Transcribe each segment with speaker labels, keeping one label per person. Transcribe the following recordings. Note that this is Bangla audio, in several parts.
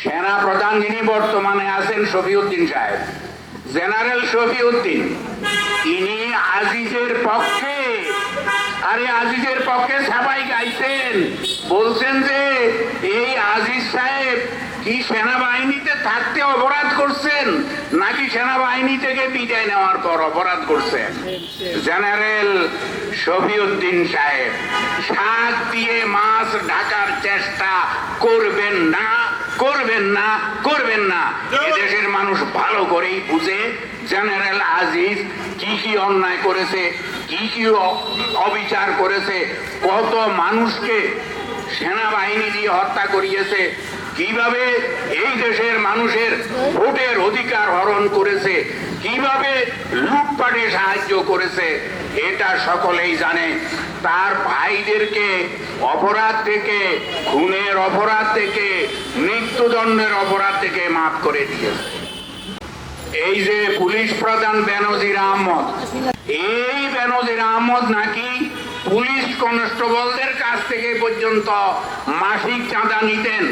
Speaker 1: সেনা প্রধান যিনি বর্তমানে আছেন শফিউদ্দিন সাহেব, জেনারেল শফিউদ্দিন, তিনি আজিজের পক্ষে, আজিজের পক্ষে সবাই গাইছেন, বলছেন যে এই আজিজ সাহেব কি সেনাবাহিনীতে থাকতে অপরাধ করছেন নাকি সেনাবাহিনী থেকে বিদায় নেওয়ার পর অপরাধ করছেন। জেনারেল শফিউদ্দিন সাহেব শাক দিয়ে মাছ ঢাকার চেষ্টা করবেন না, করবেন না, করবেন না। এদেশের মানুষ ভালো করেই বুঝে জেনারেল আজিজ কি কি অন্যায় করেছে, কি কি অবিচার করেছে, কত মানুষকে সেনাবাহিনী দিয়ে হত্যা করিয়েছে, কিভাবে এই দেশের মানুষের ভোটের অধিকার হরণ করেছে, কিভাবে লুটপাটে সাহায্য করেছে, এটা সকলেই জানে। তার ভাইদেরকে অপরাধ থেকে, খুনের অপরাধ থেকে, মৃত্যুদণ্ডের অপরাধ থেকে মাফ করে দিয়েছে। এই যে পুলিশ প্রধান বেনজির আহমদ, এই বেনজির আহমদ নাকি পুলিশ কনস্টেবলদের কাছ থেকে পর্যন্ত মাসিক চাঁদা নিতেন,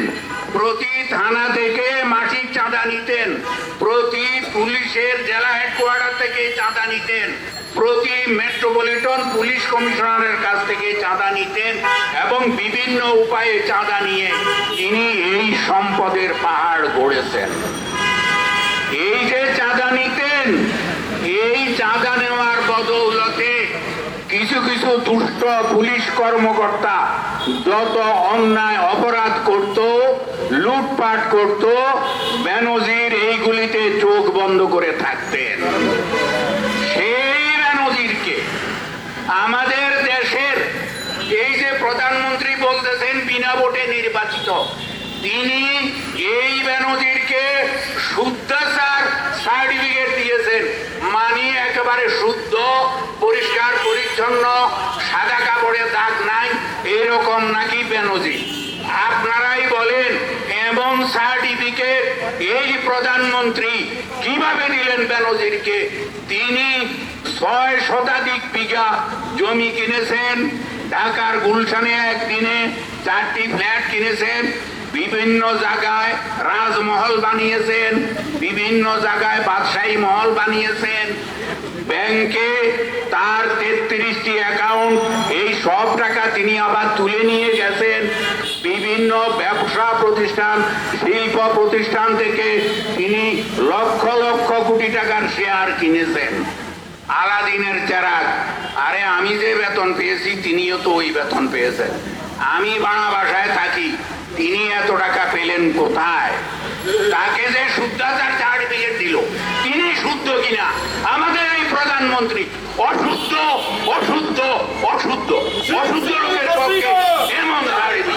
Speaker 1: প্রতি থানা থেকে মাসিক চাঁদা নিতেন, প্রতি পুলিশের জেলা হেডকোয়ার্টার থেকে চাঁদা নিতেন, প্রতি মেট্রোপলিটন পুলিশ কমিশনারের কাছ থেকে চাঁদা নিতেন এবং বিভিন্ন উপায়ে চাঁদা নিয়ে তিনি এই সম্পদের পাহাড় গড়েছেন। এই যে চাঁদা নিতেন, এই চাঁদা নেওয়ার বদৌলতে কিছু কিছু দুষ্ট পুলিশ কর্মকর্তা যত অন্যায় অপরাধ করত, লুটপাট করত, বেনজির এইগুলিতে চোখ বন্ধ করে থাকতেন। সেই বেনজিরকে আমাদের দেশের এই যে প্রধানমন্ত্রী বলতেছেন বিনা ভোটে নির্বাচিত, তিনি এই বেনজিরকে শুদ্ধাচার সার্টিফিকেট দিয়েছেন, মানে একেবারে শুদ্ধ, পরিষ্কার পরিচ্ছন্ন, সাদা কাপড়ে দাগ নাই, এরকম নাকি বেনজির। আপনারাই বলেন এমন সার্টিফিকেট এই প্রধানমন্ত্রী কিভাবে দিলেন বেনজিরকে? তিনি 6 শতাধিক বিঘা জমি কিনেছেন, ঢাকার গুলশানে একদিনে 4টি ফ্ল্যাট কিনেছেন, বিভিন্ন জায়গায় রাজমহল বানিয়েছেন, বিভিন্ন জায়গায় বাদশাহী মহল বানিয়েছেন, ব্যাংকে তার 33টি অ্যাকাউন্ট, এই সব টাকা তিনি আবার তুলে নিয়ে গেছেন। বিভিন্ন ব্যবসা প্রতিষ্ঠান, শিল্প প্রতিষ্ঠান থেকে তিনি লক্ষ লক্ষ কোটি টাকার শেয়ার কিনেছেন। আলাদিনের চেরাগ, আরে আমি যে বেতন পেয়েছি তিনিও তো ওই বেতন পেয়েছেন। আমি বাংলা ভাষায় থাকি, তিনি এত টাকা পেলেন কোথায়? তাকে যে শুদ্ধাচার সার্টিফিকেট দিল, তিনি শুদ্ধ কিনা? আমাদের এই প্রধানমন্ত্রী অশুদ্ধ, অশুদ্ধ, অশুদ্ধ, অশুদ্ধ লোকের পক্ষে এমন সার্টিফিকেট